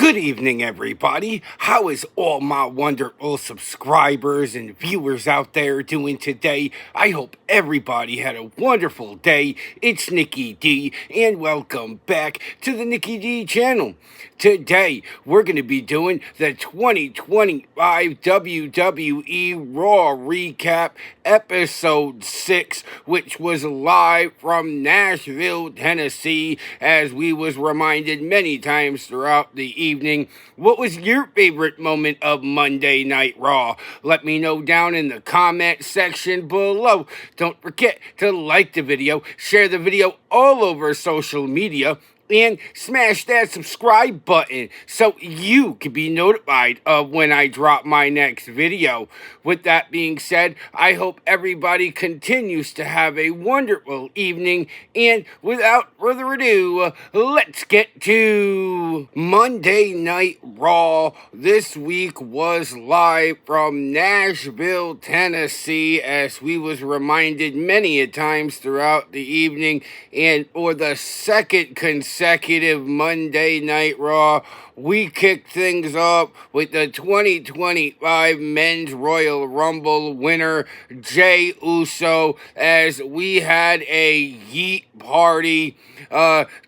Good evening, everybody. How is all my wonderful subscribers and viewers out there doing today? I hope everybody had a wonderful day. It's Nikki D, and welcome back to the Nikki D channel. Today, we're going to be doing the 2025 WWE Raw Recap Episode 6, which was live from Nashville, Tennessee, as we was reminded many times throughout the evening. What was your favorite moment of Monday Night Raw? Let me know down in the comment section below. Don't forget to like the video, share the video all over social media, and smash that subscribe button so you can be notified of when I drop my next video. With that being said, I hope everybody continues to have a wonderful evening, and without further ado, let's get to Monday Night Raw. This week was live from Nashville, Tennessee, as we was reminded many a times throughout the evening, and for the second consecutive Monday Night Raw, we kicked things off with the 2025 Men's Royal Rumble winner, Jey Uso, as we had a yeet party.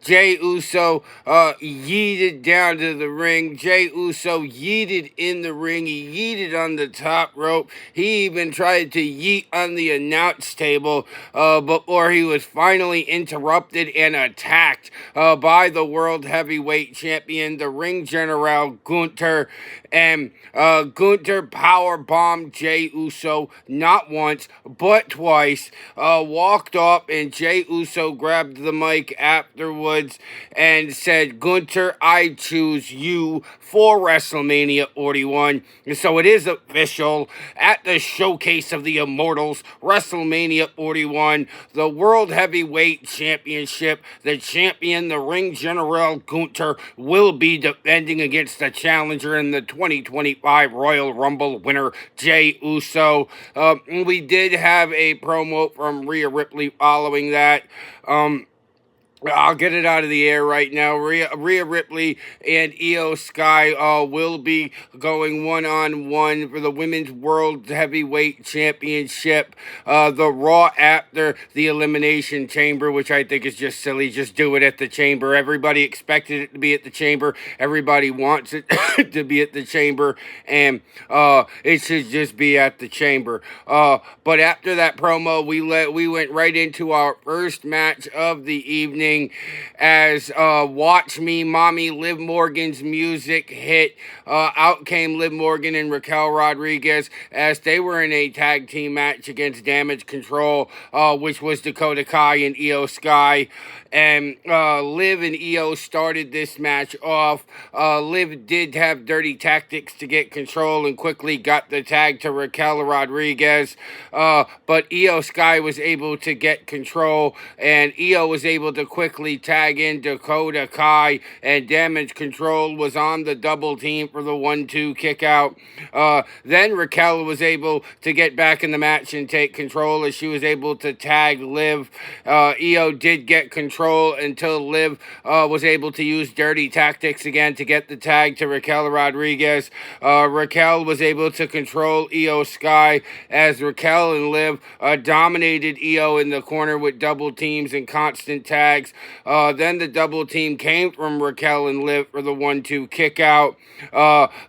Jey Uso yeeted down to the ring. Jey Uso yeeted in the ring. He yeeted on the top rope. He even tried to yeet on the announce table before he was finally interrupted and attacked by the World Heavyweight Champion, the Ring General Gunther, and Gunther powerbombed Jey Uso not once but twice, walked off, and Jey Uso grabbed the mic afterwards and said, "Gunther, I choose you for WrestleMania 41. So it is official at the Showcase of the Immortals, WrestleMania 41, the World Heavyweight Championship, the champion, the Ring General Gunther, will be defending against the challenger in the 2025 Royal Rumble winner, Jey Uso." We did have a promo from Rhea Ripley following that. I'll get it out of the air right now. Rhea Ripley and Io Sky will be going one-on-one for the Women's World Heavyweight Championship. The Raw after the Elimination Chamber, which I think is just silly. Just do it at the Chamber. Everybody expected it to be at the Chamber. Everybody wants it to be at the Chamber. And it should just be at the Chamber. But after that promo, we went right into our first match of the evening, as Watch Me Mommy Liv Morgan's music hit. Out came Liv Morgan and Raquel Rodriguez as they were in a tag team match against Damage Control, which was Dakota Kai and Io Sky. And Liv and Io started this match off. Liv did have dirty tactics to get control and quickly got the tag to Raquel Rodriguez. But Io Sky was able to get control, and Io was able to quickly tag in Dakota Kai, and Damage Control was on the double team for the 1-2 kick out. Then Raquel was able to get back in the match and take control as she was able to tag Liv. Io did get control until Liv was able to use dirty tactics again to get the tag to Raquel Rodriguez. Raquel was able to control Io Sky as Raquel and Liv dominated Io in the corner with double teams and constant tags. Then the double team came from Raquel and Liv for the 1-2 kick out.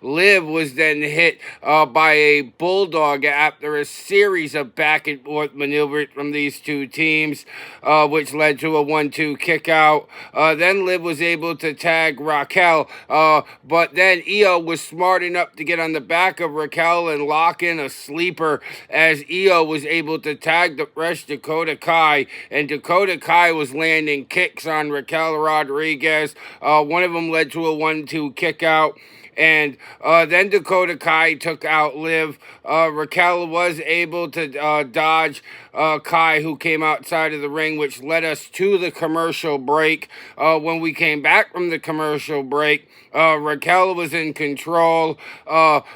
Liv was then hit by a bulldog after a series of back and forth maneuvers from these two teams, which led to a 1-2 kick out. Then Liv was able to tag Raquel, but then Io was smart enough to get on the back of Raquel and lock in a sleeper, as Io was able to tag the fresh Dakota Kai, and Dakota Kai was landing kicks on Raquel Rodriguez. One of them led to a 1-2 kick out. And then Dakota Kai took out Liv. Raquel was able to dodge Kai, who came outside of the ring, which led us to the commercial break. When we came back from the commercial break, Raquel was in control.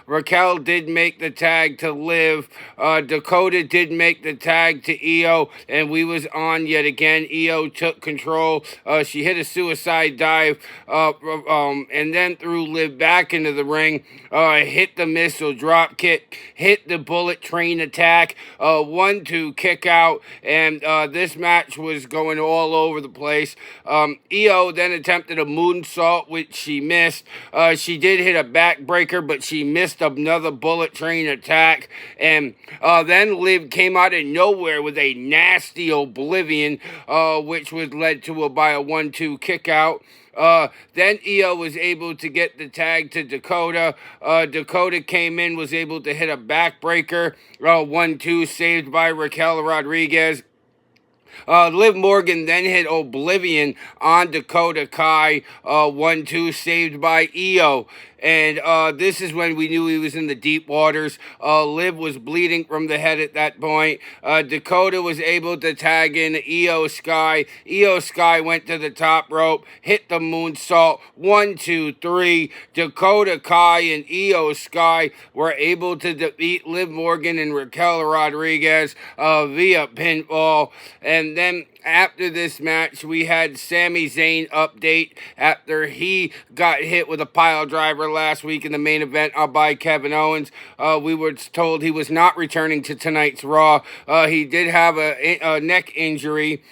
Raquel did make the tag to Liv. Dakota did make the tag to Io, and we was on yet again. Io took control control. She hit a suicide dive, and then threw Liv back into the ring. Hit the missile drop kick, hit the bullet train attack, 1-2 kick out, and this match was going all over the place. Io then attempted a moonsault, which she missed. She did hit a backbreaker, but she missed another bullet train attack, and then Liv came out of nowhere with a nasty oblivion, which was led to by a 1-2 kick out. Then Io was able to get the tag to Dakota. Dakota came in, was able to hit a backbreaker. 1-2 saved by Raquel Rodriguez. Liv Morgan then hit Oblivion on Dakota Kai. 1-2 saved by Io. And this is when we knew he was in the deep waters. Liv was bleeding from the head at that point. Dakota was able to tag in Io Sky. Io Sky went to the top rope, hit the moonsault. 1, 2, 3. Dakota Kai and Io Sky were able to defeat Liv Morgan and Raquel Rodriguez via pinfall. And then after this match, we had Sami Zayn update after he got hit with a pile driver last week in the main event by Kevin Owens. We were told he was not returning to tonight's Raw. He did have a neck injury,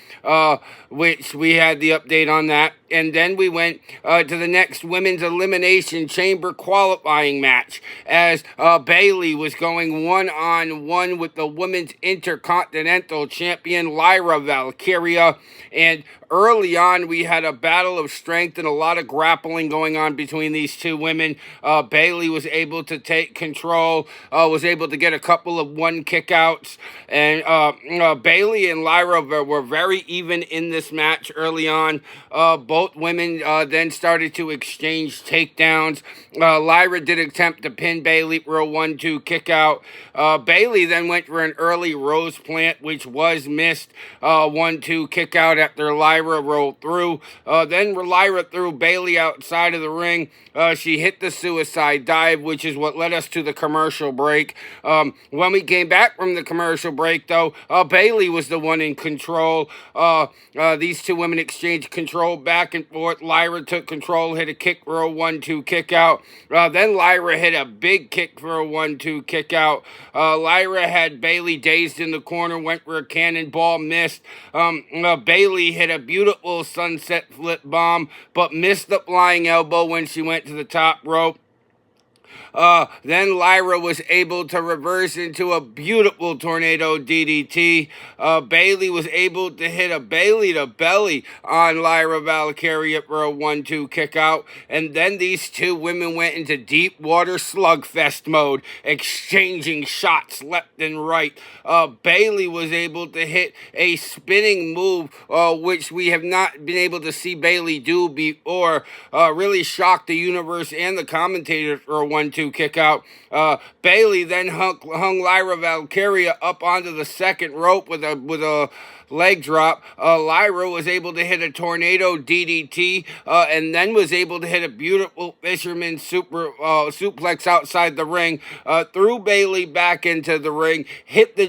which we had the update on that. And then we went to the next Women's Elimination Chamber qualifying match as Bayley was going one-on-one with the Women's Intercontinental Champion Lyra Valkyria. And early on, we had a battle of strength and a lot of grappling going on between these two women. Bayley was able to take control, was able to get a couple of one kickouts. And Bayley and Lyra were very even in this match early on. Both women then started to exchange takedowns. Lyra did attempt to pin Bayley for a 1-2 kick out. Bayley then went for an early rose plant, which was missed. 1-2 kick out after Lyra rolled through. Then Lyra threw Bayley outside of the ring. She hit the suicide dive, which is what led us to the commercial break. When we came back from the commercial break, though, Bayley was the one in control. These two women exchanged control back and forth. Lyra took control, hit a kick for a 1-2 kick out. Then Lyra hit a big kick for a 1-2 kick out. Lyra had Bayley dazed in the corner, went for a cannonball, missed. Bayley hit a beautiful sunset flip bomb, but missed the flying elbow when she went to the top rope. Then Lyra was able to reverse into a beautiful tornado DDT. Bayley was able to hit a Bayley to belly on Lyra Valkyria for a 1-2 kick out. And then these two women went into deep water slugfest mode, exchanging shots left and right. Bayley was able to hit a spinning move, which we have not been able to see Bayley do before. Really shocked the universe and the commentators for a 1-2 kick out. Bayley then hung Lyra Valkyria up onto the second rope with a leg drop. Lyra was able to hit a tornado DDT, and then was able to hit a beautiful fisherman suplex outside the ring. Threw Bayley back into the ring, hit the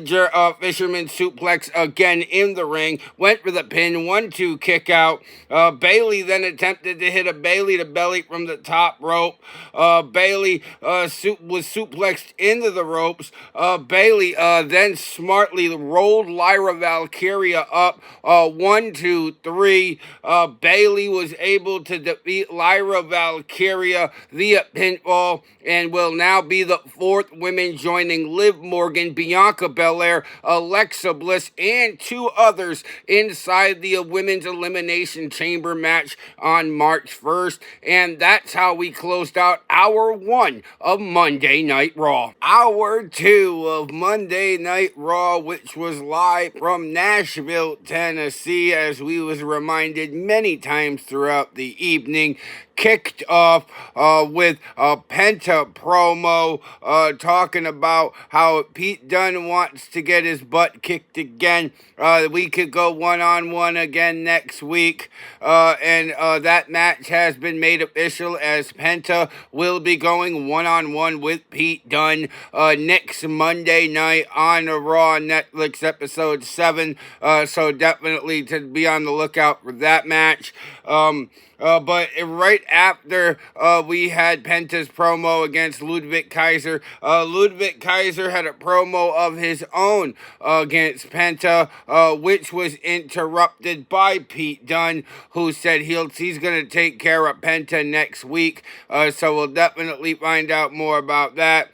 fisherman suplex again in the ring, went for the pin, 1-2 kick out. Bayley then attempted to hit a Bayley to belly from the top rope. Bayley was suplexed into the ropes. Bayley then smartly rolled Lyra Valkyria up. 1, 2, 3. Bayley was able to defeat Lyra Valkyria via pinfall and will now be the fourth women joining Liv Morgan, Bianca Belair, Alexa Bliss, and two others inside the Women's Elimination Chamber match on March 1st. And that's how we closed out Hour 1 of Monday Night Raw. Hour 2 of Monday Night Raw, which was live from Nashville, Tennessee, as we was reminded many times throughout the evening, kicked off with a Penta promo talking about how Pete Dunne wants to get his butt kicked again. We could go one-on-one again next week. And that match has been made official as Penta will be going going one-on-one with Pete Dunne next Monday night on the Raw Netflix episode 7. So definitely to be on the lookout for that match. But right after we had Penta's promo against Ludwig Kaiser, Ludwig Kaiser had a promo of his own against Penta, which was interrupted by Pete Dunne, who said he's going to take care of Penta next week. So we'll definitely find out more about that.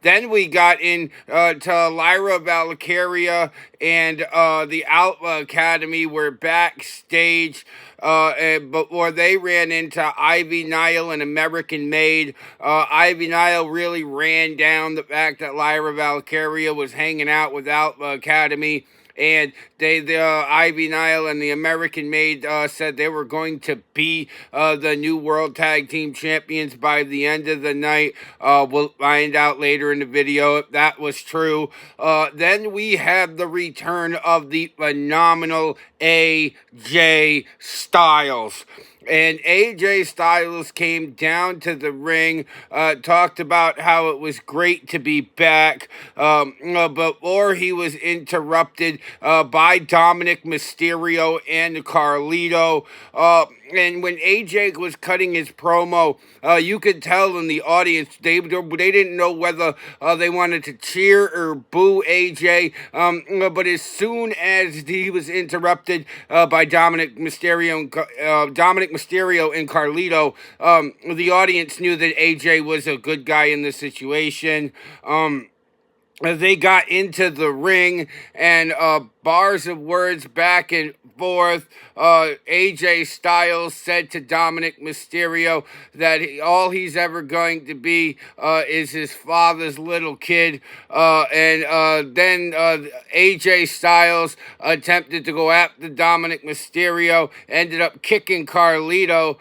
Then we got in to Lyra Valkyria and the Alpha Academy were backstage before they ran into Ivy Nile and American Made. Ivy Nile really ran down the fact that Lyra Valkyria was hanging out with Alpha Academy. And the Ivy Nile and the American Made said they were going to be the new World Tag Team Champions by the end of the night. We'll find out later in the video if that was true. Then we have the return of the phenomenal AJ Styles. And AJ Styles came down to the ring, talked about how it was great to be back, before he was interrupted by Dominic Mysterio and Carlito. And when AJ was cutting his promo, you could tell in the audience they didn't know whether they wanted to cheer or boo AJ. But as soon as he was interrupted by Dominic Mysterio and Carlito, the audience knew that AJ was a good guy in the situation. They got into the ring and bars of words back and forth. AJ Styles said to Dominic Mysterio that all he's ever going to be is his father's little kid. Then AJ Styles attempted to go after Dominic Mysterio, ended up kicking Carlito,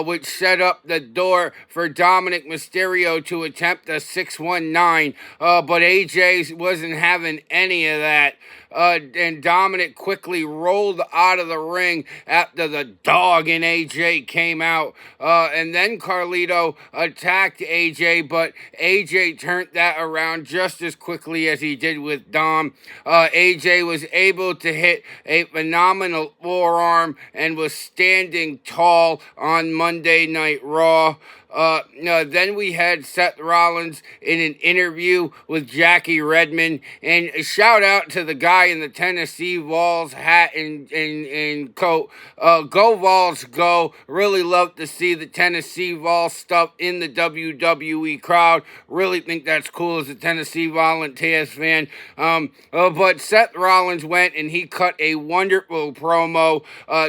which set up the door for Dominic Mysterio to attempt a 619. But AJ wasn't having any of that. And Dominic quickly rolled out of the ring after the dog in AJ came out. And then Carlito attacked AJ, but AJ turned that around just as quickly as he did with Dom. AJ was able to hit a phenomenal forearm and was standing tall on Monday Night Raw. Then we had Seth Rollins in an interview with Jackie Redmond, and a shout out to the guy in the Tennessee Vols hat and coat. Go Vols, go! Really love to see the Tennessee Vols stuff in the WWE crowd. Really think that's cool as a Tennessee Volunteers fan. But Seth Rollins went and he cut a wonderful promo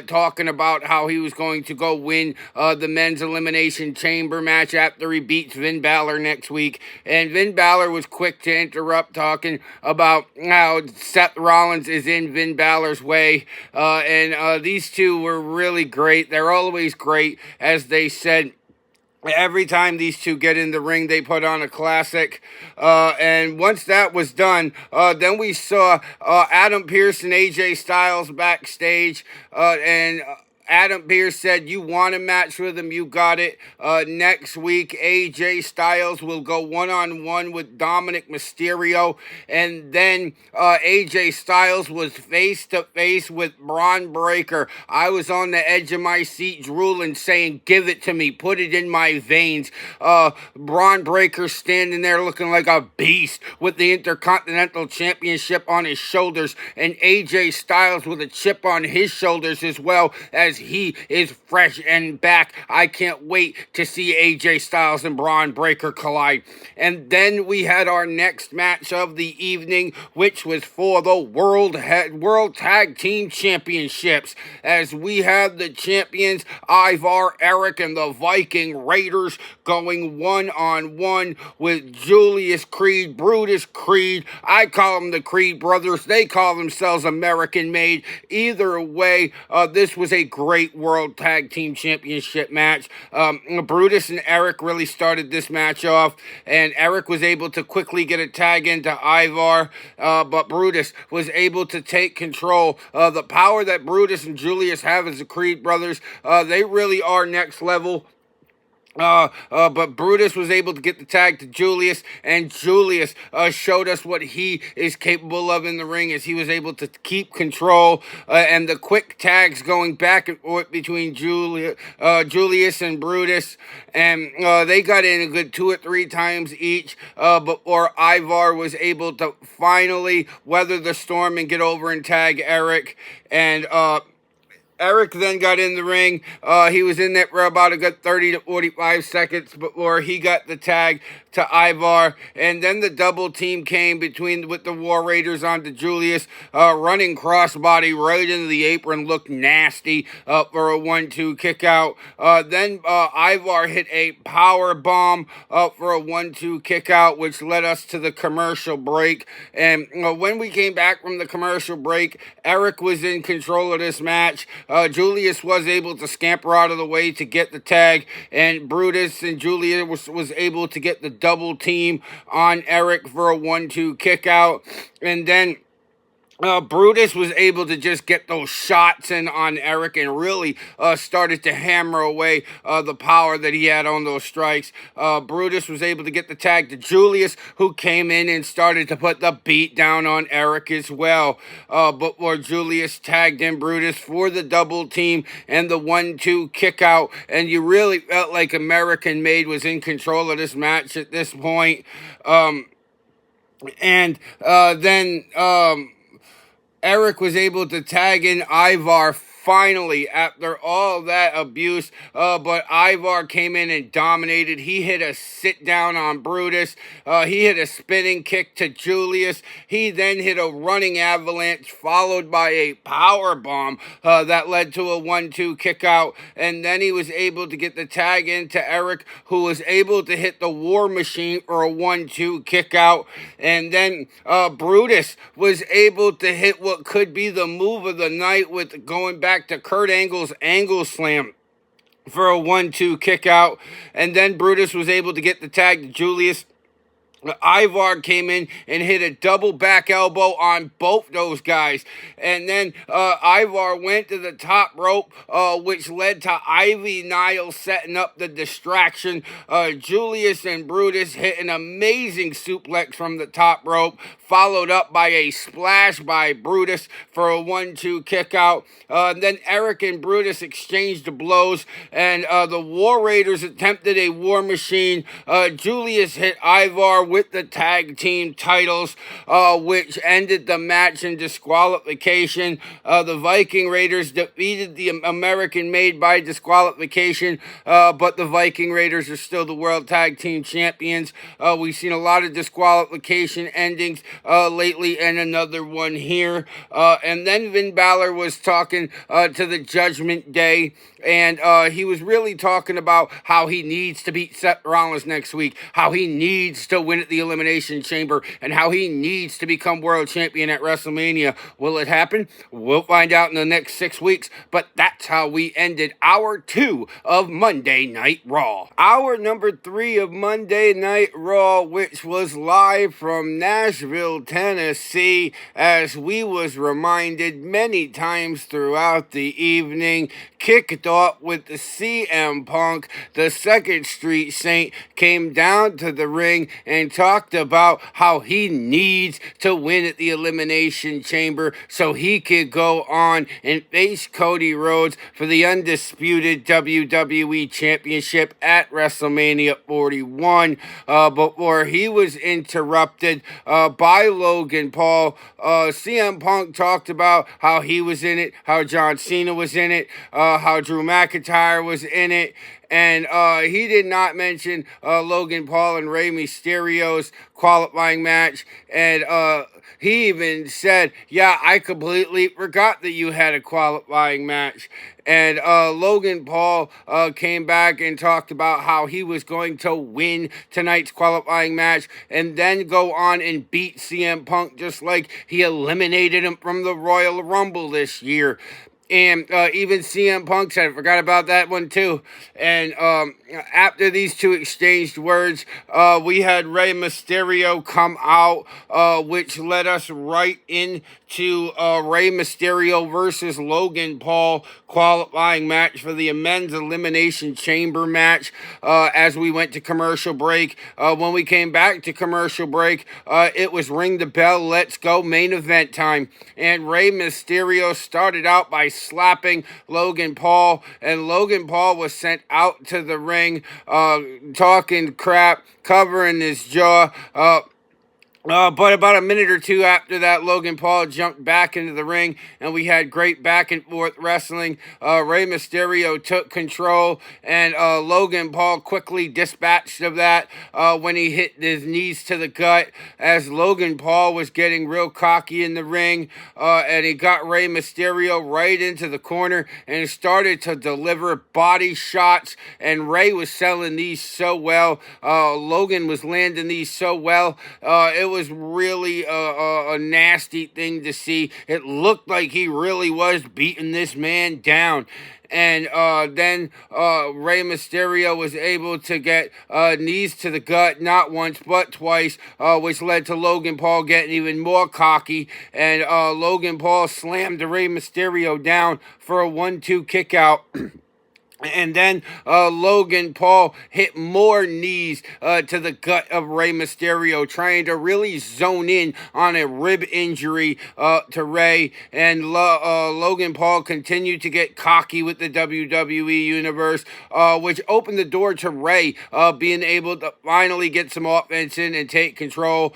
talking about how he was going to go win the men's elimination chamber match after he beats Finn Balor next week. And Finn Balor was quick to interrupt, talking about how Seth Rollins is in Finn Balor's way. And these two were really great. They're always great, as they said. Every time these two get in the ring, they put on a classic. And once that was done, then we saw Adam Pearce and AJ Styles backstage. And Adam Pearce said, you want a match with him, you got it. Next week, AJ Styles will go one-on-one with Dominic Mysterio. And then AJ Styles was face-to-face with Braun Breaker. I was on the edge of my seat drooling, saying, give it to me, put it in my veins. Braun Breaker standing there looking like a beast with the Intercontinental Championship on his shoulders. And AJ Styles with a chip on his shoulders as well, as he is fresh and back. I can't wait to see AJ Styles and Braun Breaker collide. And then we had our next match of the evening, which was for the World Tag Team Championships, as we have the champions Ivar, Eric, and the Viking Raiders going one-on-one with Julius Creed, Brutus Creed. I call them the Creed brothers. They call themselves American Made. Either way, this was a great World Tag Team Championship match. Brutus and Eric really started this match off, and Eric was able to quickly get a tag into Ivar, but Brutus was able to take control. The power that Brutus and Julius have as the Creed brothers, they really are next level. But Brutus was able to get the tag to Julius, and Julius showed us what he is capable of in the ring, as he was able to keep control, and the quick tags going back and forth between Julius and Brutus, and they got in a good 2 or 3 times each, before Ivar was able to finally weather the storm and get over and tag Eric, and Eric then got in the ring. He was in there for about a good 30 to 45 seconds before he got the tag to Ivar. And then the double team came with the War Raiders onto Julius. Running crossbody right into the apron, looked nasty for a 1-2 kick out. Then Ivar hit a power bomb for a 1-2 kick out, which led us to the commercial break. And when we came back from the commercial break, Eric was in control of this match. Julius was able to scamper out of the way to get the tag, and Brutus and Julius was able to get the double team on Eric for a 1-2 kick out, and then Brutus was able to just get those shots in on Eric and really started to hammer away the power that he had on those strikes. Brutus was able to get the tag to Julius, who came in and started to put the beat down on Eric as well. Before Julius tagged in Brutus for the double team and the 1-2 kick out, and you really felt like American Made was in control of this match at this point. Then Eric was able to tag in Ivar finally after all that abuse, but Ivar came in and dominated. He hit a sit down on Brutus. He hit a spinning kick to Julius. He then hit a running avalanche followed by a power bomb that led to a 1-2 kick out, and then he was able to get the tag into Eric, who was able to hit the War Machine for a 1-2 kick out, and then Brutus was able to hit what could be the move of the night with going back to Kurt Angle's Angle Slam for a 1-2 kick out, and then Brutus was able to get the tag to Julius. Ivar came in and hit a double back elbow on both those guys. And then Ivar went to the top rope, which led to Ivy Niles setting up the distraction. Julius and Brutus hit an amazing suplex from the top rope, followed up by a splash by Brutus for a 1-2 kick out. Then Eric and Brutus exchanged blows, and the War Raiders attempted a War Machine. Julius hit Ivar with the tag team titles, which ended the match in disqualification. The Viking Raiders defeated the American Made by disqualification, but the Viking Raiders are still the World Tag Team Champions. We've seen a lot of disqualification endings lately, and another one here. And then Finn Balor was talking to the Judgment Day, and he was really talking about how he needs to beat Seth Rollins next week, how he needs to win at the Elimination Chamber, and how he needs to become world champion at WrestleMania. Will it happen? We'll find out in the next 6 weeks, but that's how we ended hour 2 of Monday Night Raw. Hour number 3 of Monday Night Raw, which was live from Nashville, Tennessee, as we was reminded many times throughout the evening, kicked off with the CM Punk. The 2nd Street Saint came down to the ring and talked about how he needs to win at the Elimination Chamber so he could go on and face Cody Rhodes for the undisputed WWE Championship at WrestleMania 41, before he was interrupted by Logan Paul. CM Punk talked about how he was in it, how John Cena was in it, how Drew McIntyre was in it, and he did not mention Logan Paul and Rey Mysterio's qualifying match, and he even said, yeah, I completely forgot that you had a qualifying match. And Logan Paul came back and talked about how he was going to win tonight's qualifying match and then go on and beat CM Punk just like he eliminated him from the Royal Rumble this year. And even CM Punk said, I forgot about that one too. And after these two exchanged words, we had Rey Mysterio come out, which led us right into Rey Mysterio versus Logan Paul qualifying match for the men's elimination chamber match as we went to commercial break. When we came back to commercial break, it was ring the bell, let's go, main event time. And Rey Mysterio started out by slapping Logan Paul, and Logan Paul was sent out to the ring talking crap, covering his jaw. But about a minute or two after that, Logan Paul jumped back into the ring, and we had great back and forth wrestling. Rey Mysterio took control, and Logan Paul quickly dispatched of that when he hit his knees to the gut, as Logan Paul was getting real cocky in the ring, and he got Rey Mysterio right into the corner and started to deliver body shots, and Rey was selling these so well. Logan was landing these so well. It was really a nasty thing to see. It looked like he really was beating this man down. And then Rey Mysterio was able to get knees to the gut, not once but twice, which led to Logan Paul getting even more cocky. And Logan Paul slammed Rey Mysterio down for a 1-2 kick out. And then Logan Paul hit more knees to the gut of Rey Mysterio, trying to really zone in on a rib injury to Rey. And Logan Paul continued to get cocky with the WWE Universe, which opened the door to Rey being able to finally get some offense in and take control.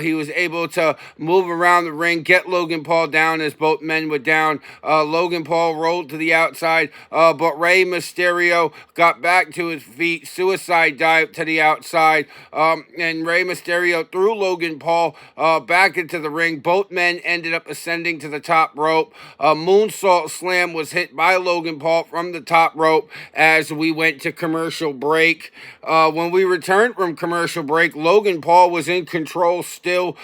He was able to move around the ring, get Logan Paul down as both men were down. Logan Paul rolled to the outside, but Rey Mysterio got back to his feet, suicide dive to the outside, and Rey Mysterio threw Logan Paul back into the ring. Both men ended up ascending to the top rope. A moonsault slam was hit by Logan Paul from the top rope as we went to commercial break. When we returned from commercial break, Logan Paul was in control still.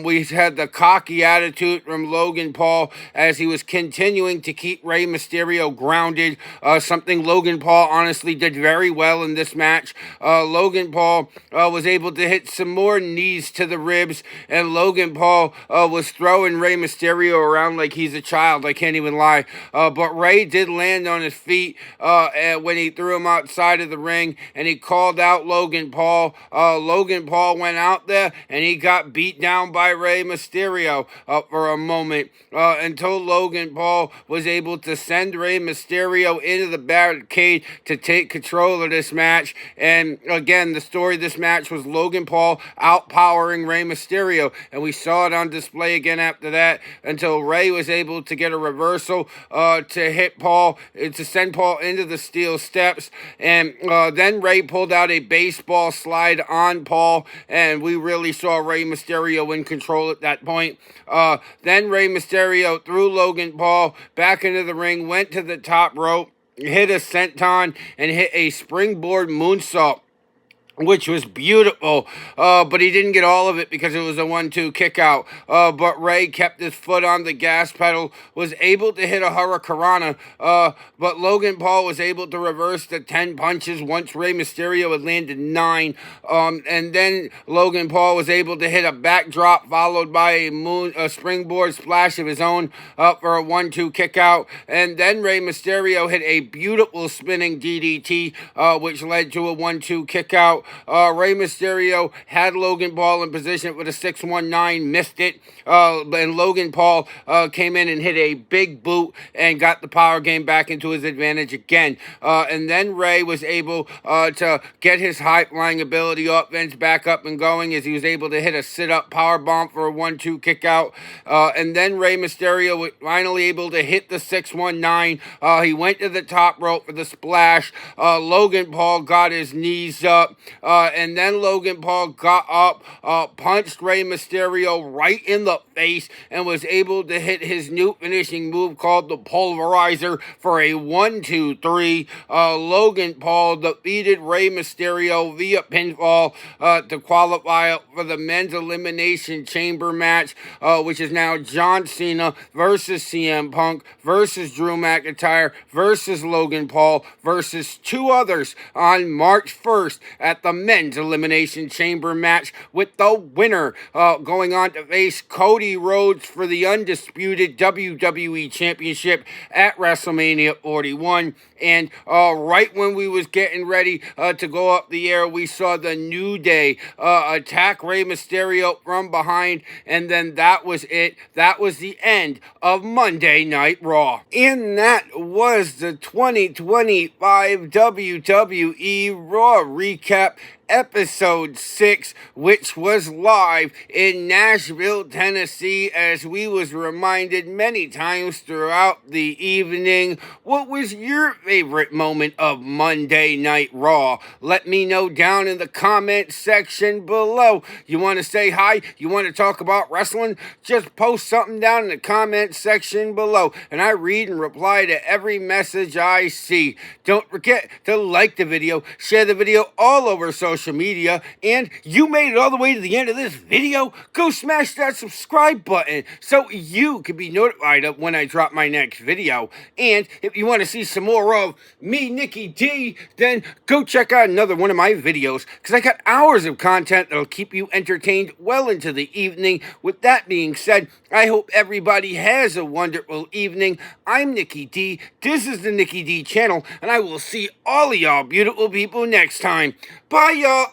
We had the cocky attitude from Logan Paul as he was continuing to keep Rey Mysterio grounded, something Logan Paul honestly did very well in this match. Logan Paul was able to hit some more knees to the ribs, and Logan Paul was throwing Rey Mysterio around like he's a child. I can't even lie. But Rey did land on his feet when he threw him outside of the ring, and he called out Logan Paul. Logan Paul went out there, and he got beat down by Rey Mysterio for a moment until Logan Paul was able to send Rey Mysterio into the barricade to take control of this match. And again, the story of this match was Logan Paul outpowering Rey Mysterio, and we saw it on display again after that until Rey was able to get a reversal to hit Paul, to send Paul into the steel steps, and then Rey pulled out a baseball slide on Paul, and we really saw Rey Mysterio in control at that point. Then Rey Mysterio threw Logan Paul back into the ring, went to the top rope, hit a senton, and hit a springboard moonsault, which was beautiful, but he didn't get all of it because it was a 1-2 kick out. But Rey kept his foot on the gas pedal, was able to hit a hurricanrana, but Logan Paul was able to reverse the 10 punches once Rey Mysterio had landed 9. And then Logan Paul was able to hit a backdrop followed by a springboard splash of his own for a 1-2 kick out. And then Rey Mysterio hit a beautiful spinning DDT, which led to a 1-2 kick out. Rey Mysterio had Logan Paul in position with a 619, missed it, and Logan Paul came in and hit a big boot and got the power game back into his advantage again. And then Rey was able to get his high-flying ability offense back up and going as he was able to hit a sit-up power bomb for a 1-2 kick out. And then Rey Mysterio was finally able to hit the 619. He went to the top rope for the splash. Logan Paul got his knees up. and then Logan Paul got up, punched Rey Mysterio right in the face, and was able to hit his new finishing move called the Pulverizer for a 1-2-3. Logan Paul defeated Rey Mysterio via pinfall to qualify for the men's elimination chamber match, which is now John Cena versus CM Punk versus Drew McIntyre versus Logan Paul versus two others on March 1st at the men's elimination chamber match, with the winner going on to face Cody Rhodes for the undisputed WWE Championship at WrestleMania 41. And right when we was getting ready to go up the air, we saw the New Day attack Rey Mysterio from behind, and then that was it. That was the end of Monday Night Raw. And that was the 2025 WWE Raw recap, episode 6, which was live in Nashville, Tennessee, as we was reminded many times throughout the evening. What was your favorite moment of Monday Night Raw? Let me know down in the comment section below. You want to say hi? You want to talk about wrestling? Just post something down in the comment section below, and I read and reply to every message I see. Don't forget to like the video, share the video all over social media, and you made it all the way to the end of this video. Go smash that subscribe button so you can be notified of when I drop my next video. And if you want to see some more of me, Nicky D, then go check out another one of my videos, because I got hours of content that'll keep you entertained well into the evening. With that being said, I hope everybody has a wonderful evening. I'm Nicky D. This is the Nicky D channel, and I will see all of y'all beautiful people next time. Bye, y'all.